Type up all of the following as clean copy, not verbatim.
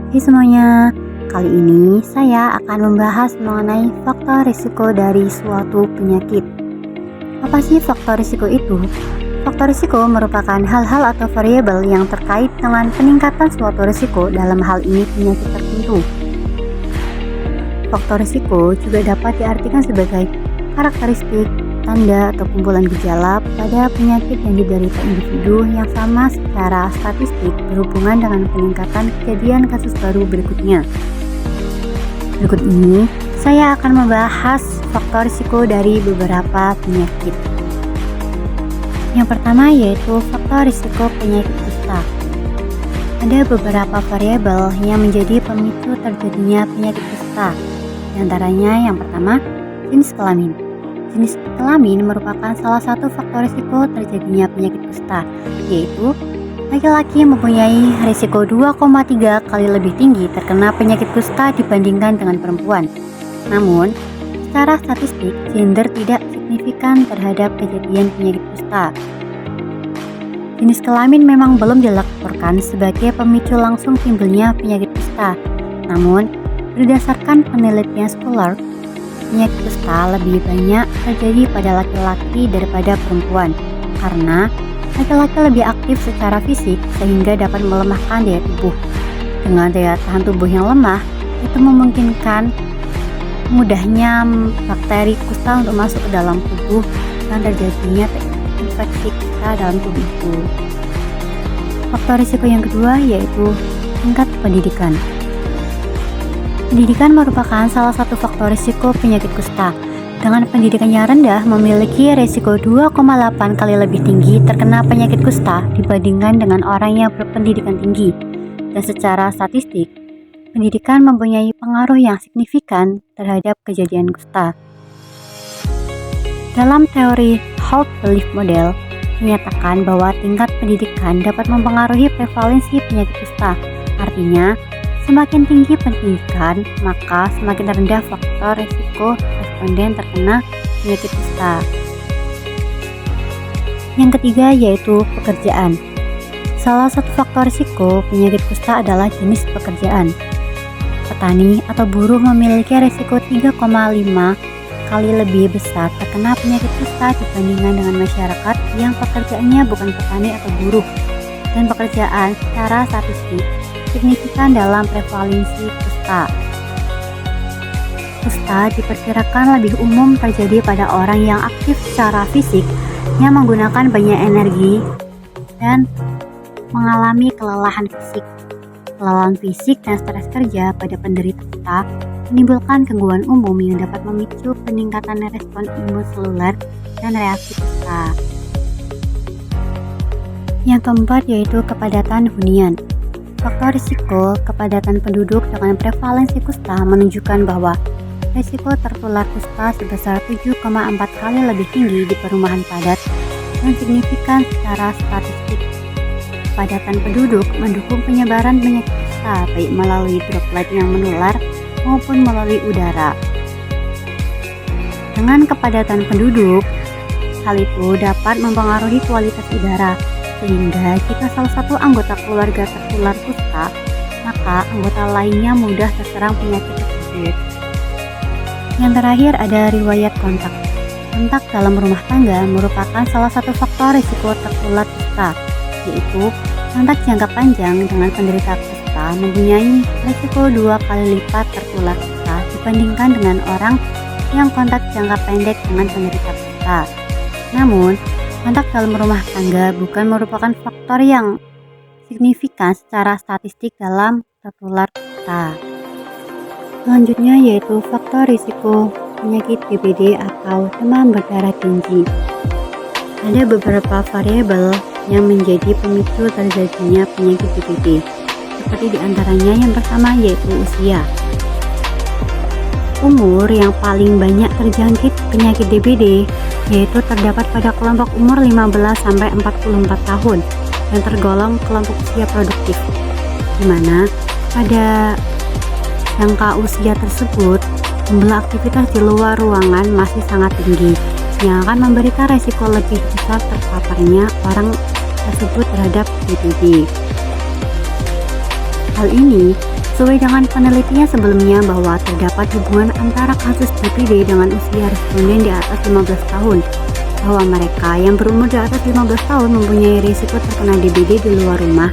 Hai semuanya, kali ini saya akan membahas mengenai faktor risiko dari suatu penyakit. Apa sih faktor risiko itu? Faktor risiko merupakan hal-hal atau variabel yang terkait dengan peningkatan suatu risiko, dalam hal ini penyakit tertentu. Faktor risiko juga dapat diartikan sebagai karakteristik, tanda atau kumpulan gejala pada penyakit yang diderita individu yang sama secara statistik berhubungan dengan peningkatan kejadian kasus baru berikutnya. Berikut ini saya akan membahas faktor risiko dari beberapa penyakit. Yang pertama yaitu faktor risiko penyakit kusta. Ada beberapa variabel yang menjadi pemicu terjadinya penyakit kusta. Di antaranya yang pertama, jenis kelamin. Jenis kelamin merupakan salah satu faktor risiko terjadinya penyakit kusta, yaitu laki-laki mempunyai risiko 2,3 kali lebih tinggi terkena penyakit kusta dibandingkan dengan perempuan. Namun, secara statistik, gender tidak signifikan terhadap kejadian penyakit kusta. Jenis kelamin memang belum dilaporkan sebagai pemicu langsung timbulnya penyakit kusta. Namun, berdasarkan penelitian Scholar, penyakit kusta lebih banyak terjadi pada laki-laki daripada perempuan karena laki-laki lebih aktif secara fisik sehingga dapat melemahkan daya tubuh. Dengan daya tahan tubuh yang lemah, itu memungkinkan mudahnya bakteri kusta untuk masuk ke dalam tubuh dan terjadinya infeksi kusta dalam tubuh itu. Faktor risiko yang kedua yaitu tingkat pendidikan. Pendidikan merupakan salah satu faktor risiko penyakit kusta. Dengan pendidikan yang rendah memiliki risiko 2,8 kali lebih tinggi terkena penyakit kusta dibandingkan dengan orang yang berpendidikan tinggi. Dan secara statistik, pendidikan mempunyai pengaruh yang signifikan terhadap kejadian kusta. Dalam teori Holt Belief Model, menyatakan bahwa tingkat pendidikan dapat mempengaruhi prevalensi penyakit kusta. Artinya, semakin tinggi pendidikan, maka semakin rendah faktor risiko responden terkena penyakit kusta. Yang ketiga yaitu pekerjaan. Salah satu faktor risiko penyakit kusta adalah jenis pekerjaan. Petani atau buruh memiliki risiko 3,5 kali lebih besar terkena penyakit kusta dibandingkan dengan masyarakat yang pekerjaannya bukan petani atau buruh, dan pekerjaan secara statistik signifikan dalam prevalensi kusta. Kusta diperkirakan lebih umum terjadi pada orang yang aktif secara fisik, yang menggunakan banyak energi dan mengalami kelelahan fisik. Kelelahan fisik dan stres kerja pada penderita kusta menimbulkan gangguan umum yang dapat memicu peningkatan respon imun seluler dan reaksi kusta. Yang keempat yaitu kepadatan hunian. Faktor risiko kepadatan penduduk dengan prevalensi kusta menunjukkan bahwa risiko tertular kusta sebesar 7,4 kali lebih tinggi di perumahan padat dan signifikan secara statistik. Kepadatan penduduk mendukung penyebaran penyakit kusta baik melalui droplet yang menular maupun melalui udara. Dengan kepadatan penduduk, hal itu dapat mempengaruhi kualitas udara, sehingga jika salah satu anggota keluarga tertular kusta, maka anggota lainnya mudah terserang penyakit tersebut. Yang terakhir ada riwayat kontak. Kontak dalam rumah tangga merupakan salah satu faktor risiko tertular kusta, yaitu kontak jangka panjang dengan penderita kusta mempunyai risiko 2 kali lipat tertular kusta dibandingkan dengan orang yang kontak jangka pendek dengan penderita kusta. Namun, kontak dalam rumah tangga bukan merupakan faktor yang signifikan secara statistik dalam tertular kusta. Selanjutnya yaitu faktor risiko penyakit DBD atau demam berdarah tinggi. Ada beberapa variabel yang menjadi pemicu terjadinya penyakit DBD. Seperti diantaranya yang pertama yaitu usia. Umur yang paling banyak terjangkit penyakit DBD yaitu terdapat pada kelompok umur 15-44 tahun yang tergolong kelompok usia produktif, di mana pada jangka usia tersebut jumlah aktivitas di luar ruangan masih sangat tinggi yang akan memberikan resiko lebih besar terpaparnya orang tersebut terhadap DBD. Hal ini Sesuai dengan penelitian sebelumnya bahwa terdapat hubungan antara kasus DBD dengan usia responden di atas 15 tahun, bahwa mereka yang berumur di atas 15 tahun mempunyai risiko terkena DBD di luar rumah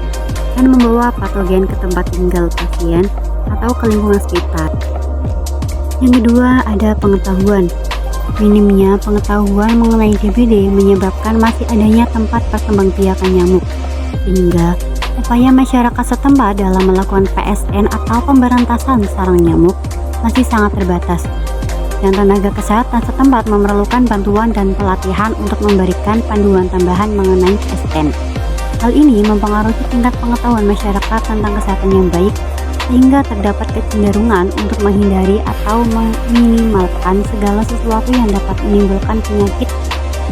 dan membawa patogen ke tempat tinggal pasien atau ke lingkungan sekitar. Yang kedua, ada pengetahuan. Minimnya pengetahuan mengenai DBD menyebabkan masih adanya tempat perkembangbiakan nyamuk, sehingga upaya masyarakat setempat dalam melakukan PSN atau pemberantasan sarang nyamuk masih sangat terbatas, dan tenaga kesehatan setempat memerlukan bantuan dan pelatihan untuk memberikan panduan tambahan mengenai PSN. Hal ini mempengaruhi tingkat pengetahuan masyarakat tentang kesehatan yang baik, sehingga terdapat kecenderungan untuk menghindari atau meminimalkan segala sesuatu yang dapat menimbulkan penyakit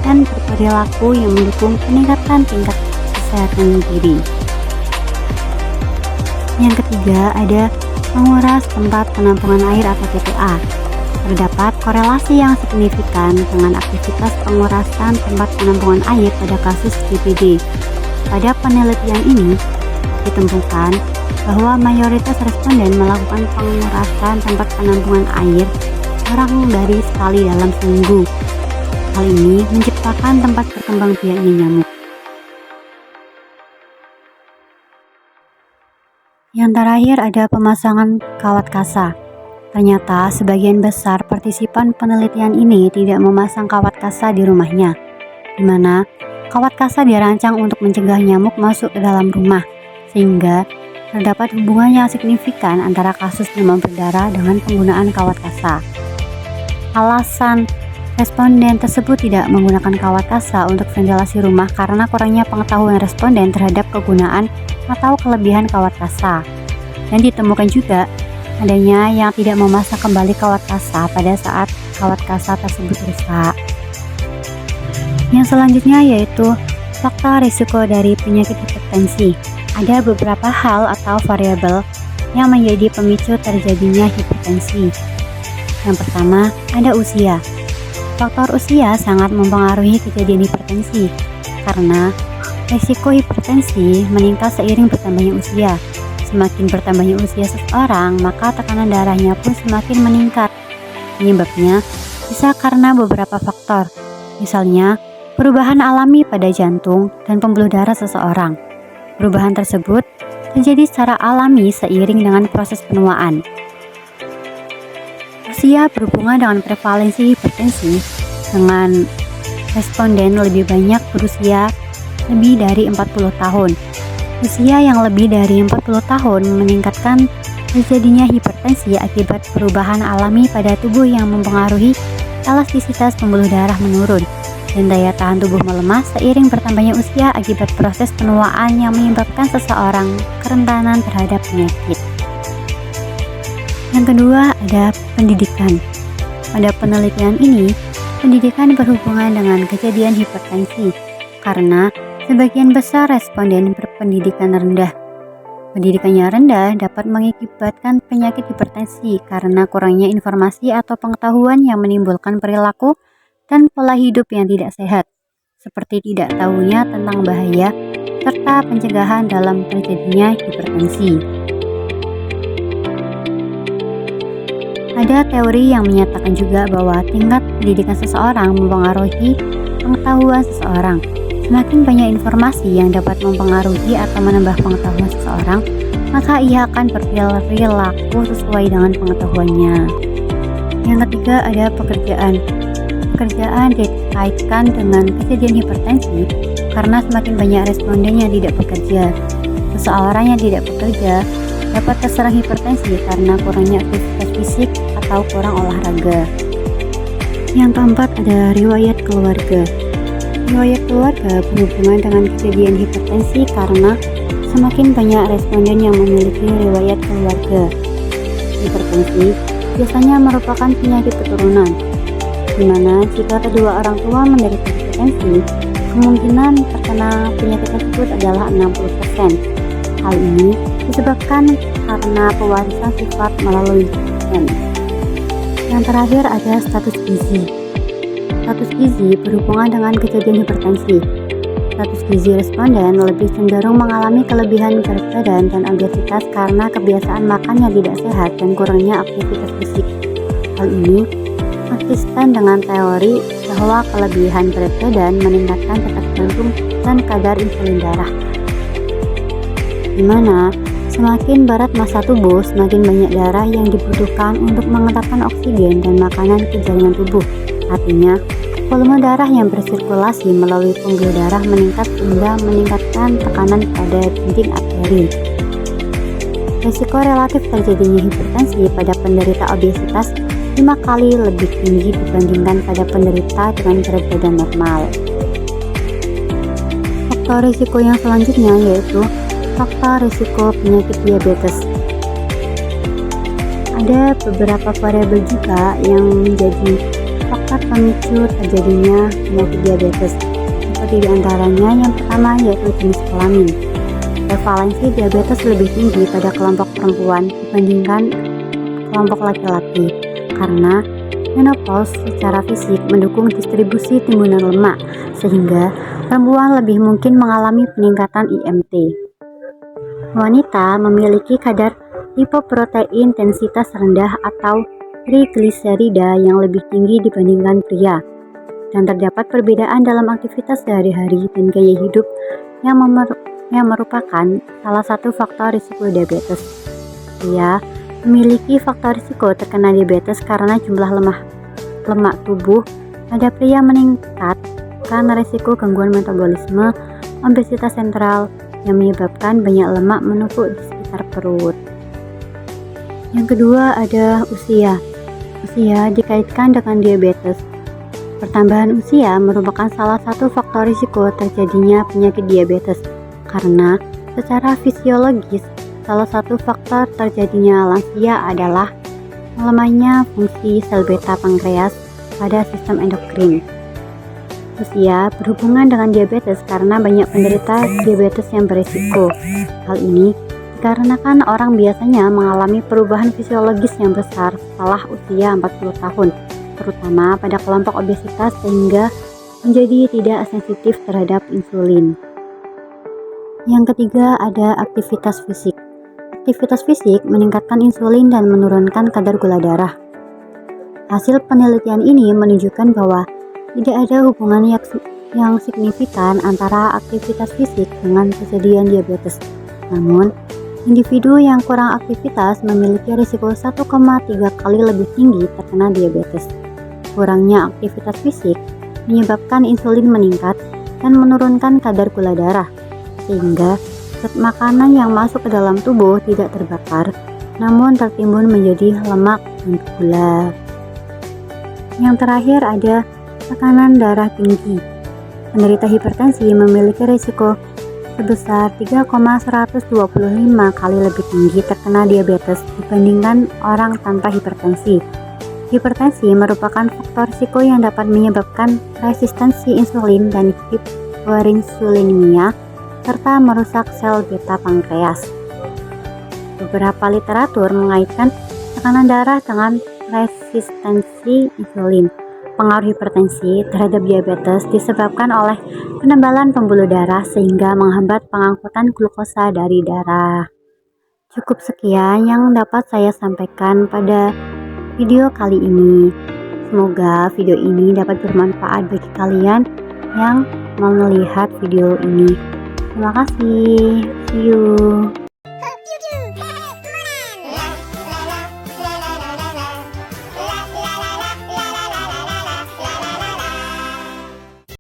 dan berperilaku yang mendukung peningkatan tingkat kesehatan diri. Yang ketiga, ada menguras tempat penampungan air atau TPA. Terdapat korelasi yang signifikan dengan aktivitas pengurasan tempat penampungan air pada kasus DBD. Pada penelitian ini, ditemukan bahwa mayoritas responden melakukan pengurasan tempat penampungan air kurang dari sekali dalam seminggu. Hal ini menciptakan tempat berkembangbiaknya nyamuk. Yang terakhir, ada pemasangan kawat kasa. Ternyata sebagian besar partisipan penelitian ini tidak memasang kawat kasa di rumahnya, di mana kawat kasa dirancang untuk mencegah nyamuk masuk ke dalam rumah, sehingga terdapat hubungan yang signifikan antara kasus demam berdarah dengan penggunaan kawat kasa. Alasan responden tersebut tidak menggunakan kawat kasa untuk ventilasi rumah karena kurangnya pengetahuan responden terhadap kegunaan atau kelebihan kawat kasa. Dan ditemukan juga adanya yang tidak memasang kembali kawat kasa pada saat kawat kasa tersebut rusak. Yang selanjutnya yaitu faktor risiko dari penyakit hipertensi. Ada beberapa hal atau variabel yang menjadi pemicu terjadinya hipertensi. Yang pertama, ada usia. Faktor usia sangat mempengaruhi kejadian hipertensi karena risiko hipertensi meningkat seiring bertambahnya usia. Semakin bertambahnya usia seseorang, maka tekanan darahnya pun semakin meningkat. Penyebabnya bisa karena beberapa faktor, misalnya perubahan alami pada jantung dan pembuluh darah seseorang. Perubahan tersebut terjadi secara alami seiring dengan proses penuaan. Usia berhubungan dengan prevalensi hipertensi, dengan responden lebih banyak berusia lebih dari 40 tahun. Usia yang lebih dari 40 tahun meningkatkan terjadinya hipertensi akibat perubahan alami pada tubuh yang mempengaruhi elastisitas pembuluh darah menurun dan daya tahan tubuh melemah seiring bertambahnya usia akibat proses penuaan yang menyebabkan seseorang kerentanan terhadap penyakit. Yang kedua, ada pendidikan. Pada penelitian ini, pendidikan berhubungan dengan kejadian hipertensi karena sebagian besar responden berpendidikan rendah. Pendidikannya rendah dapat mengakibatkan penyakit hipertensi karena kurangnya informasi atau pengetahuan yang menimbulkan perilaku dan pola hidup yang tidak sehat, seperti tidak tahunya tentang bahaya serta pencegahan dalam terjadinya hipertensi. Ada teori yang menyatakan juga bahwa tingkat pendidikan seseorang mempengaruhi pengetahuan seseorang. Semakin banyak informasi yang dapat mempengaruhi atau menambah pengetahuan seseorang, maka ia akan berperilaku sesuai dengan pengetahuannya. Yang ketiga, ada pekerjaan. Pekerjaan dikaitkan dengan kejadian hipertensi karena semakin banyak responden yang tidak bekerja. Seseorang yang tidak bekerja dapat terserang hipertensi karena kurangnya aktivitas fisik atau kurang olahraga. Yang keempat, ada riwayat keluarga. Riwayat keluarga berhubungan dengan kejadian hipertensi karena semakin banyak responden yang memiliki riwayat keluarga. Hipertensi biasanya merupakan penyakit keturunan, di mana jika kedua orang tua menderita hipertensi, kemungkinan terkena penyakit tersebut adalah 60%. Hal ini disebabkan karena pewarisan sifat melalui gen. Yang terakhir ada status gizi. Status gizi berhubungan dengan kejadian hipertensi. Status gizi responden lebih cenderung mengalami kelebihan berat badan dan obesitas karena kebiasaan makan yang tidak sehat dan kurangnya aktivitas fisik. Hal ini konsisten dengan teori bahwa kelebihan berat badan meningkatkan detak jantung dan kadar insulin darah, di mana semakin berat massa tubuh, semakin banyak darah yang dibutuhkan untuk mengantarkan oksigen dan makanan ke jaringan tubuh. Artinya, volume darah yang bersirkulasi melalui pembuluh darah meningkat sehingga meningkatkan tekanan pada dinding arteri. Risiko relatif terjadinya hipertensi pada penderita obesitas 5 kali lebih tinggi dibandingkan pada penderita dengan berat badan normal. Faktor risiko yang selanjutnya yaitu faktor risiko penyakit diabetes. Ada beberapa variabel juga yang menjadi faktor pemicu terjadinya penyakit diabetes. Seperti diantaranya yang pertama yaitu jenis kelamin. Prevalensi diabetes lebih tinggi pada kelompok perempuan dibandingkan kelompok laki-laki karena menopause secara fisik mendukung distribusi timbunan lemak sehingga perempuan lebih mungkin mengalami peningkatan IMT. Wanita memiliki kadar lipoprotein intensitas rendah atau trigliserida yang lebih tinggi dibandingkan pria, dan terdapat perbedaan dalam aktivitas sehari-hari dan gaya hidup yang merupakan salah satu faktor risiko diabetes. Pria memiliki faktor risiko terkena diabetes karena jumlah lemak tubuh pada pria meningkat karena risiko gangguan metabolisme, obesitas sentral yang menyebabkan banyak lemak menumpuk di sekitar perut. Yang kedua ada usia. Usia dikaitkan dengan diabetes. Pertambahan usia merupakan salah satu faktor risiko terjadinya penyakit diabetes karena secara fisiologis salah satu faktor terjadinya lansia adalah melemahnya fungsi sel beta pankreas pada sistem endokrin. Usia berhubungan dengan diabetes karena banyak penderita diabetes yang berisiko. Hal ini dikarenakan orang biasanya mengalami perubahan fisiologis yang besar setelah usia 40 tahun, terutama pada kelompok obesitas sehingga menjadi tidak sensitif terhadap insulin. Yang ketiga ada aktivitas fisik. Aktivitas fisik meningkatkan insulin dan menurunkan kadar gula darah. Hasil penelitian ini menunjukkan bahwa tidak ada hubungan yang signifikan antara aktivitas fisik dengan kejadian diabetes. Namun, individu yang kurang aktivitas memiliki risiko 1,3 kali lebih tinggi terkena diabetes. Kurangnya aktivitas fisik menyebabkan insulin meningkat dan menurunkan kadar gula darah, sehingga zat makanan yang masuk ke dalam tubuh tidak terbakar, namun tertimbun menjadi lemak dan gula. Yang terakhir ada tekanan darah tinggi. Penderita hipertensi memiliki risiko sebesar 3,125 kali lebih tinggi terkena diabetes dibandingkan orang tanpa hipertensi. Hipertensi merupakan faktor risiko yang dapat menyebabkan resistensi insulin dan hiperinsulinemia serta merusak sel beta pankreas. Beberapa literatur mengaitkan tekanan darah dengan resistensi insulin. Pengaruh hipertensi terhadap diabetes disebabkan oleh penebalan pembuluh darah sehingga menghambat pengangkutan glukosa dari darah. Cukup sekian yang dapat saya sampaikan pada video kali ini. Semoga video ini dapat bermanfaat bagi kalian yang mau melihat video ini. Terima kasih. See you.